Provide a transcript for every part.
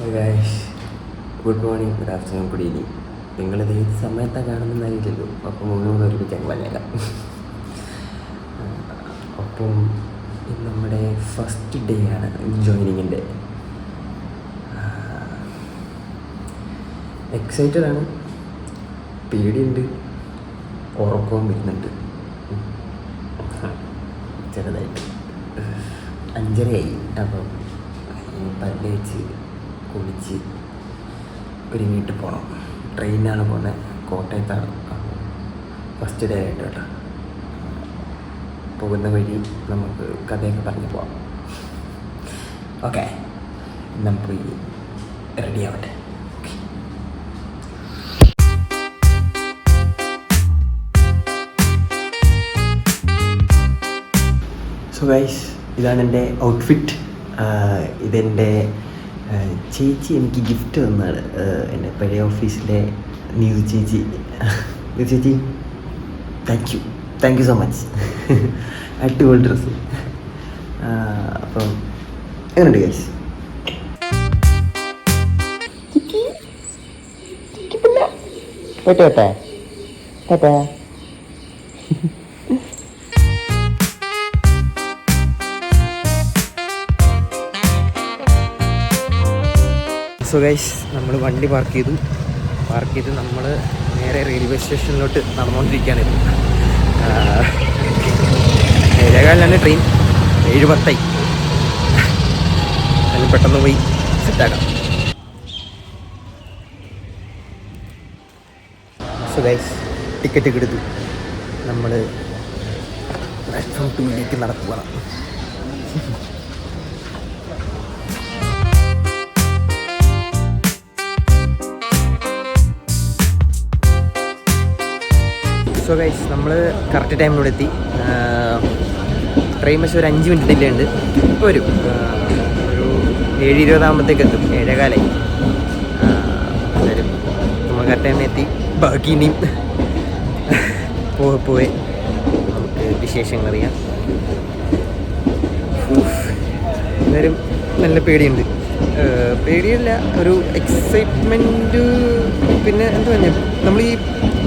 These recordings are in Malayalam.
Guys, good morning, good afternoon, good evening. നിങ്ങളിത് ഏത് സമയത്താണ് കാണുന്നതെന്ന് അറിയില്ലല്ലോ. അപ്പം മൂന്ന് ഒരുമിച്ച് പറഞ്ഞേക്കാം. അപ്പം ഇത് നമ്മുടെ ഫസ്റ്റ് ഡേ ആണ് ജോയിനിങ്ങിൻ്റെ. എക്സൈറ്റഡ് ആണ്, പേടിയുണ്ട്, ഉറക്കവും വരുന്നുണ്ട് ചെറുതായിട്ട്. 5:30 അപ്പം പല്ല് വെച്ച് കുളിച്ച് ഒരുങ്ങിയിട്ട് പോകണം. ട്രെയിനിനാണ് പോകുന്നത്, കോട്ടയത്താണ്. ഫസ്റ്റ് ഡേ ആയിട്ട് കേട്ടോ. പോകുന്ന വഴി നമുക്ക് കഥയൊക്കെ പറഞ്ഞു പോവാം. ഓക്കെ, നമുക്ക് റെഡി ആവട്ടെ. സോ ഗൈസ്, ഇതാണ് എൻ്റെ ഔട്ട്ഫിറ്റ്. ഇതെൻ്റെ ചേച്ചി എനിക്ക് ഗിഫ്റ്റ് തന്നതാണ്. എൻ്റെ പഴയ ഓഫീസിലെ ന്യൂസ് ചേച്ചി. ന്യൂസ് ചേച്ചി, താങ്ക് യു സോ മച്ച്. അടിപൊളി ഡ്രസ്സ്. അപ്പം എങ്ങനെയുണ്ട് ഗൈസ്? സോ ഗൈസ്, നമ്മൾ വണ്ടി പാർക്ക് ചെയ്ത് നമ്മൾ നേരെ റെയിൽവേ സ്റ്റേഷനിലോട്ട് നടന്നുകൊണ്ടിരിക്കുകയാണ്. ഇപ്പോൾ 7:15 ട്രെയിൻ, 7:10. അതിന് പെട്ടെന്ന് പോയി സെറ്റാക്കാം. സോ ഗൈസ്, ടിക്കറ്റ് എടുത്തു. നമ്മൾ പ്ലാറ്റ്ഫോം 2ലേക്ക് നടക്കുകയാണ്. സോ ഗൈസ്, നമ്മൾ കറക്റ്റ് ടൈമിലൂടെ എത്തി. ട്രെയിൻ ബസ് ഒരു 5 മിനിറ്റ് ഡിലേ ഉണ്ട്. ഇപ്പോൾ വരും. ഒരു 7:20 ആകുമ്പോഴത്തേക്ക് എത്തും. 7:15 വരും. നമ്മൾ കറക്റ്റ് ടൈമിൽ എത്തി. ബാക്കി ഇനിയും പോയി നമുക്ക് വിശേഷങ്ങൾ അറിയാം. എല്ലാവരും നല്ല പേടിയുണ്ട്. പേടിയല്ല, ഒരു എക്സൈറ്റ്മെൻറ്റ്. പിന്നെ എന്താ പറഞ്ഞാൽ, നമ്മൾ ഈ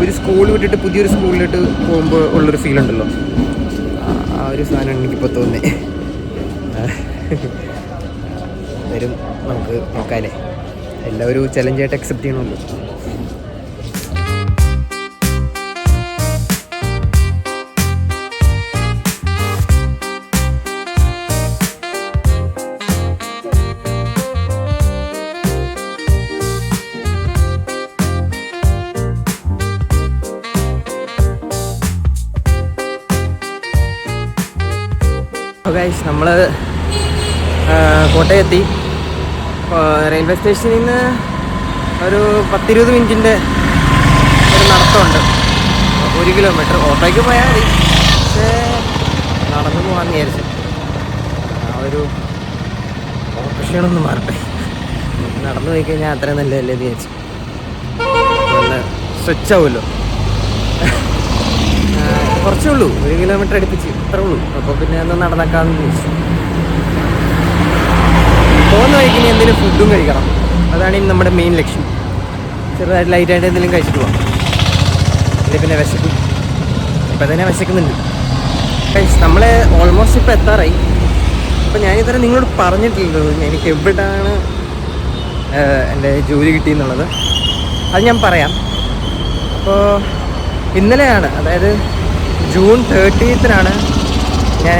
ഒരു സ്കൂൾ വിട്ടിട്ട് പുതിയൊരു സ്കൂളിലോട്ട് പോകുമ്പോൾ ഉള്ളൊരു ഫീൽ ഉണ്ടല്ലോ, ആ ഒരു സാധനമാണ് എനിക്കിപ്പോൾ തോന്നുന്നത്. വരും, നമുക്ക് നോക്കാമല്ലേ. എല്ലാവരും ചലഞ്ചായിട്ട് അക്സെപ്റ്റ് ചെയ്യണമല്ലോ. ഗൈസ്, നമ്മൾ കോട്ടയം എത്തി. റെയിൽവേ സ്റ്റേഷനിൽ നിന്ന് ഒരു 10-20 മിനിറ്റിൻ്റെ ഒരു നടത്തമുണ്ട്. 1 കിലോമീറ്റർ. ഓട്ടോയ്ക്ക് പോയാൽ മതി, പക്ഷേ നടന്നു പോകാമെന്ന് വിചാരിച്ചു. ആ ഒരു ഓട്ടോക്ഷണമൊന്നും മാറട്ടെ. നടന്നു പോയി കഴിഞ്ഞാൽ അത്രയും നല്ലതല്ലേ എന്ന് വിചാരിച്ചു. നല്ല സ്ട്രെച്ച് ആവുമല്ലോ. കുറച്ചേ ഉള്ളൂ, 1 കിലോമീറ്റർ അടുപ്പിച്ച്, അത്രേ ഉള്ളൂ. അപ്പോൾ പിന്നെ ഒന്ന് നടന്നേക്കാമെന്ന് ചോദിച്ചു. പോകുന്ന വഴിക്ക് ഇനി എന്തെങ്കിലും ഫുഡും കഴിക്കണം. അതാണ് ഇനി നമ്മുടെ മെയിൻ ലക്ഷ്യം. ചെറുതായിട്ട് ലൈറ്റായിട്ട് എന്തെങ്കിലും കഴിച്ചിട്ട് പോകാം. അല്ലെങ്കിൽ പിന്നെ വിശക്കും. ഇപ്പം തന്നെ വിശക്കുന്നുണ്ട്. നമ്മൾ ഓൾമോസ്റ്റ് ഇപ്പോൾ എത്താറായി. അപ്പോൾ ഞാനിതുവരെ നിങ്ങളോട് പറഞ്ഞിട്ടില്ലല്ലോ എനിക്ക് എവിടെയാണ് എൻ്റെ ജോലി കിട്ടിയെന്നുള്ളത്. അത് ഞാൻ പറയാം. അപ്പോൾ ഇന്നലെയാണ്, അതായത് June 30th ഞാൻ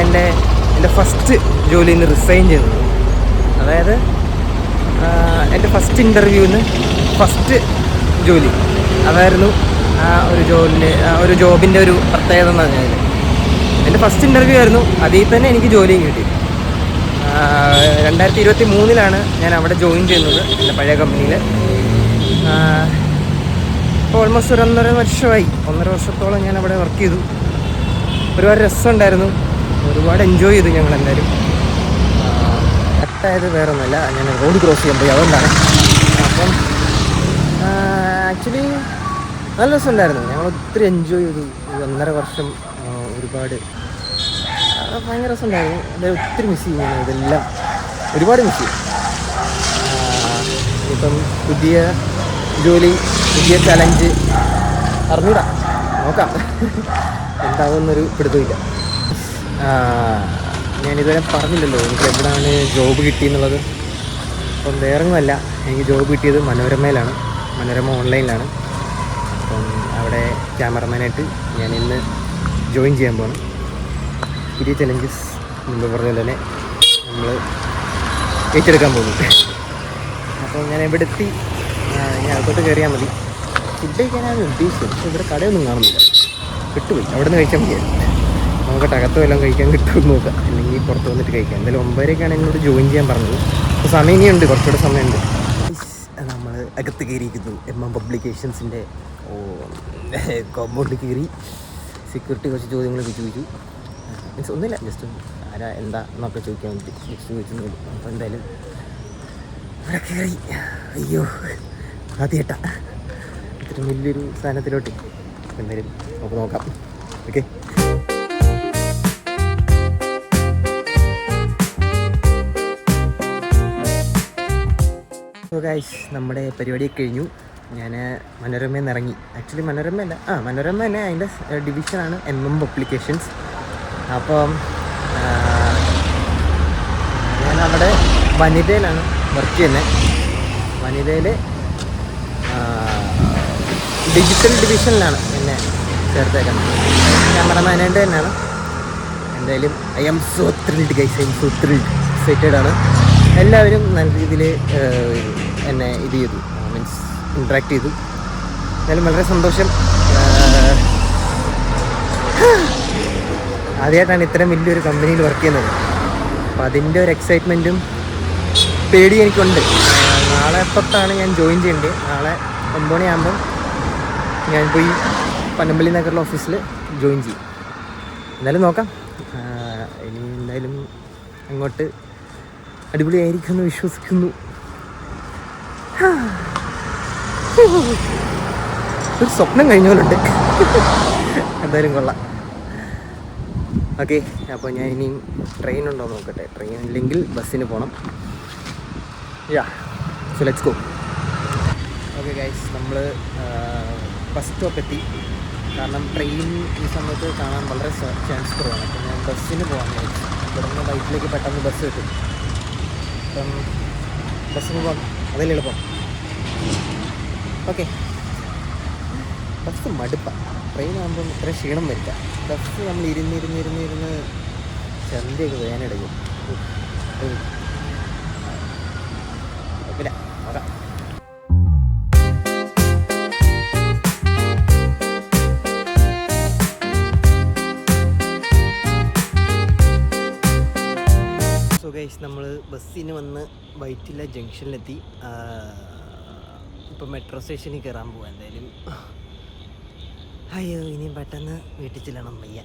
എൻ്റെ ഫസ്റ്റ് ജോലിയിൽ നിന്ന് റിസൈൻ ചെയ്തത്. അതായത് എൻ്റെ ഫസ്റ്റ് ഇൻ്റർവ്യൂവിന് ഫസ്റ്റ് ജോലി അതായിരുന്നു. ഒരു ജോബിൻ്റെ ഒരു പ്രത്യേകത എന്ന് പറഞ്ഞാൽ എൻ്റെ ഫസ്റ്റ് ഇൻ്റർവ്യൂ ആയിരുന്നു. അതിൽ തന്നെ എനിക്ക് ജോലിയും കിട്ടി. 2023 ഞാൻ അവിടെ ജോയിൻ ചെയ്യുന്നത്, എൻ്റെ പഴയ കമ്പനിയിൽ. ഇപ്പോൾ ഓൾമോസ്റ്റ് 1.5 വർഷമായി. 1.5 വർഷത്തോളം ഞാൻ അവിടെ വർക്ക് ചെയ്തു. ഒരുപാട് രസമുണ്ടായിരുന്നു, ഒരുപാട് എൻജോയ് ചെയ്തു ഞങ്ങളെല്ലാവരും. കട്ടായത് വേറെ ഒന്നുമല്ല, ഞാൻ റോഡ് ക്രോസ് ചെയ്യാൻ പോയി, അതുകൊണ്ടാണ്. അപ്പം ആക്ച്വലി നല്ല രസമുണ്ടായിരുന്നു. ഞങ്ങൾ ഒത്തിരി എൻജോയ് ചെയ്തു. 1.5 വർഷം ഒരുപാട് ഭയങ്കര രസമുണ്ടായിരുന്നു. അതായത് ഒത്തിരി മിസ് ചെയ്യും. ഇതെല്ലാം ഒരുപാട് മിസ് ചെയ്യും. ഇപ്പം പുതിയ ജോലി, പുതിയ ചലഞ്ച് അറിഞ്ഞൂടാ, നോക്കാം എന്താകുമെന്നൊരു പിടുത്തമില്ല. ഞാനിതുവരെ പറഞ്ഞില്ലല്ലോ എനിക്ക് എവിടെയാണ് ജോബ് കിട്ടിയെന്നുള്ളത്. അപ്പം വേറൊന്നുമല്ല, എനിക്ക് ജോബ് കിട്ടിയത് മനോരമയിലാണ്, മനോരമ ഓൺലൈനിലാണ്. അപ്പം അവിടെ ക്യാമറമാനായിട്ട് ഞാൻ ഇന്ന് ജോയിൻ ചെയ്യാൻ പോകണം. പുതിയ ചലഞ്ചസ് മുമ്പ് പറഞ്ഞ പോലെ തന്നെ നമ്മൾ ഏറ്റെടുക്കാൻ പോകുന്നു. അപ്പോൾ ഞാൻ എവിടെ എത്തി, ഞാൻ അകത്തോട്ട് കയറിയാൽ മതി. ഫുഡ് കഴിക്കാനാണ് ഉദ്ദേശിച്ചത്, പക്ഷേ ഇവിടെ കടയൊന്നും കാണുന്നില്ല, വിട്ടുപോയി. അവിടെ നിന്ന് കഴിക്കാൻ മതിയായിരുന്നു. നമുക്കട്ട് അകത്ത് വല്ലതും കഴിക്കാൻ കിട്ടുമെന്ന് നോക്കാം, അല്ലെങ്കിൽ പുറത്ത് വന്നിട്ട് കഴിക്കാം. എന്തായാലും 9:00-ക്കാണ് എന്നോട് ജോയിൻ ചെയ്യാൻ പറഞ്ഞത്. അപ്പോൾ സമയം ഇനിയുണ്ട്, കുറച്ചുകൂടെ സമയമുണ്ട്. നമ്മൾ അകത്ത് കയറിയിരിക്കുന്നു. പബ്ലിക്കേഷൻസിൻ്റെ കോമ്പൗണ്ടിൽ കയറി. സെക്യൂരിറ്റി കുറച്ച് ചോദ്യങ്ങളൊക്കെ ചോദിച്ചു. മീൻസ് ഒന്നുമില്ല, ജസ്റ്റ് ആരാ എന്താ എന്നൊക്കെ ചോദിക്കാൻ വേണ്ടി ജസ്റ്റ് ചോദിച്ചു. അപ്പോൾ എന്തായാലും ഇവിടെ കയറി. അയ്യോ ആദ്യമായിട്ടാ ഇത്ര വലിയൊരു സ്ഥാനത്തിലോട്ട്. എന്തായാലും നമുക്ക് നോക്കാം. ഓക്കെ, ഗൈസ് നമ്മുടെ പരിപാടിയൊക്കെ കഴിഞ്ഞു. ഞാൻ മനോരമയിൽ നിന്ന് ഇറങ്ങി. ആക്ച്വലി മനോരമ അല്ല, മനോരമ തന്നെ, അതിൻ്റെ ഡിവിഷനാണ് പബ്ലിക്കേഷൻസ്. അപ്പം ഞാൻ അവിടെ വനിതയിലാണ് വർക്ക് ചെയ്യുന്നത്. വനിതയിൽ ഡിജിറ്റൽ ഡിവിഷനിലാണ് എന്നെ ചേർത്തേക്കുന്നത്. ക്യാമറമാനായിട്ട് തന്നെയാണ്. എന്തായാലും I am so thrilled guys, I am so thrilled, excited ആണ്. എല്ലാവരും നല്ല രീതിയിൽ എന്നെ ഇത് ചെയ്തു, മീൻസ് ഇൻട്രാക്ട് ചെയ്തു. എന്തായാലും വളരെ സന്തോഷം. ആദ്യമായിട്ടാണ് ഇത്രയും വലിയൊരു കമ്പനിയിൽ വർക്ക് ചെയ്യുന്നത്. അപ്പോൾ അതിൻ്റെ ഒരു എക്സൈറ്റ്മെൻറ്റും പേടി എനിക്കുണ്ട്. നാളെ തൊട്ടാണ് ഞാൻ ജോയിൻ ചെയ്യേണ്ടത്. നാളെ 9 മണിയാകുമ്പം ഞാൻ പോയി പനമ്പള്ളി നഗറിലെ ഓഫീസിൽ ജോയിൻ ചെയ്യും. എന്തായാലും നോക്കാം. ഇനി എന്തായാലും അങ്ങോട്ട് അടിപൊളിയായിരിക്കുമെന്ന് വിശ്വസിക്കുന്നു. ഒരു സ്വപ്നം കഴിഞ്ഞ പോലുണ്ട്. എന്തായാലും കൊള്ളാം. ഓക്കെ, അപ്പോൾ ഞാൻ ഇനിയും ട്രെയിൻ ഉണ്ടോ നോക്കട്ടെ. ട്രെയിൻ ഇല്ലെങ്കിൽ ബസ്സിന് പോകണം. So let's go. Okay guys, നമ്മൾ ബസ് സ്റ്റോപ്പ് എത്തി. കാരണം ട്രെയിൻ ഈ സമയത്ത് കാണാൻ വളരെ ചാൻസ് കുറവാണ്. അപ്പോൾ ഞാൻ ബസ്സിന് പോകാൻ വിചാരിച്ചു. ഇവിടെ നിന്ന് ബൈക്കിലേക്ക് പെട്ടെന്ന് ബസ് കിട്ടും. അപ്പം ബസ്സിന് പോകാം, അതല്ലേ എളുപ്പം. Okay, bus മടുപ്പാണ്. ട്രെയിൻ ആകുമ്പം ഇത്ര ക്ഷീണം വരില്ല. ബസ് നമ്മൾ ഇരുന്ന് ചന്തയൊക്കെ വേനെടുക്കും. കുഴപ്പമില്ല, നോക്കാം. സോ ഗൈസ്, നമ്മൾ ബസ്സിന് വന്ന് വൈറ്റില ജംഗ്ഷനിലെത്തി. ഇപ്പോൾ മെട്രോ സ്റ്റേഷനിൽ കയറാൻ പോവാം. എന്തായാലും അയ്യോ, ഇനിയും പെട്ടെന്ന് വീട്ടിൽ ചെല്ലണം. വയ്യ,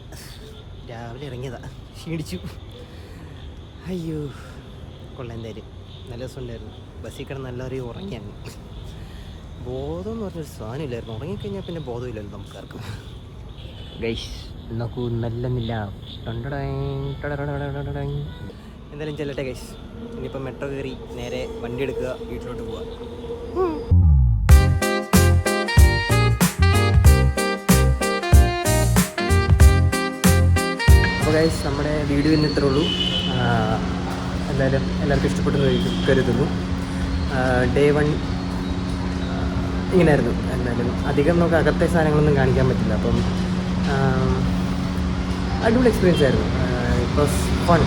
രാവിലെ ഇറങ്ങിയതാ, ക്ഷീണിച്ചു. അയ്യോ കൊള്ളാം. എന്തായാലും നല്ല രസമുണ്ടായിരുന്നു. ബസ്സിൽ കിടന്ന് നല്ലൊരു ഉറങ്ങിയാണ്. ബോധം എന്ന് പറഞ്ഞൊരു സാധനമില്ലായിരുന്നു. ഉറങ്ങിക്കഴിഞ്ഞാൽ പിന്നെ ബോധമില്ലല്ലോ നമുക്കാർക്കും. ഗൈസ് നോക്കൂ, നല്ലെന്നില്ല. എന്തായാലും ചെല്ലട്ടെ ഗൈസ്. ഇനിയിപ്പോൾ മെട്രോ കയറി നേരെ വണ്ടി എടുക്കുക, വീട്ടിലോട്ട് പോവുക. അപ്പോൾ ഗൈസ്, നമ്മുടെ വീഡിയോ ഇന്ന് ഇത്രേ ഉള്ളൂ. എന്തായാലും എല്ലാവർക്കും ഇഷ്ടപ്പെട്ടെന്ന് കരുതുന്നു. ഡേ 1 ഇങ്ങനെയായിരുന്നു. എന്തായാലും അധികം നമുക്ക് അകത്തെ സാധനങ്ങളൊന്നും കാണിക്കാൻ പറ്റില്ല. അപ്പം അടിപൊളി എക്സ്പീരിയൻസ് ആയിരുന്നു. It was fun.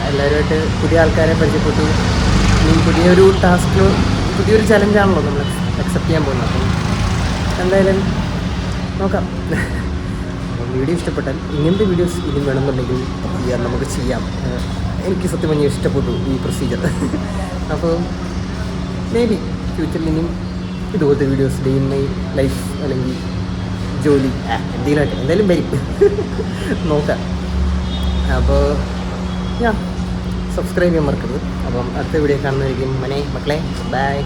എല്ലാവരുമായിട്ട് പുതിയ ആൾക്കാരെ പരിചയപ്പെട്ടു. ഇനി പുതിയൊരു ടാസ്ക്, പുതിയൊരു ചലഞ്ചാണല്ലോ നമ്മൾ അക്സെപ്റ്റ് ചെയ്യാൻ പോകുന്നത്. അപ്പം എന്തായാലും നോക്കാം. അപ്പം വീഡിയോ ഇഷ്ടപ്പെട്ടാൽ ഇങ്ങനത്തെ വീഡിയോസ് ഇനിയും വേണമെന്നുണ്ടെങ്കിൽ നമുക്ക് ചെയ്യാം. എനിക്ക് സത്യം പറഞ്ഞാൽ ഇഷ്ടപ്പെട്ടു ഈ പ്രൊസീജിയർ. അപ്പോൾ മേ ബി ഫ്യൂച്ചറിൽ ഇനിയും ഇതുപോലത്തെ videos, day in my life അല്ലെങ്കിൽ ജോലി എന്തെങ്കിലുമായിട്ട് എന്തായാലും വരും. നോക്കാം. അപ്പോൾ ഞാൻ സബ്സ്ക്രൈബ് ചെയ്യാൻ മറക്കരുത്. അപ്പം അടുത്ത വീഡിയോ കാണുന്നതായിരിക്കും. മക്കളെ ബൈ.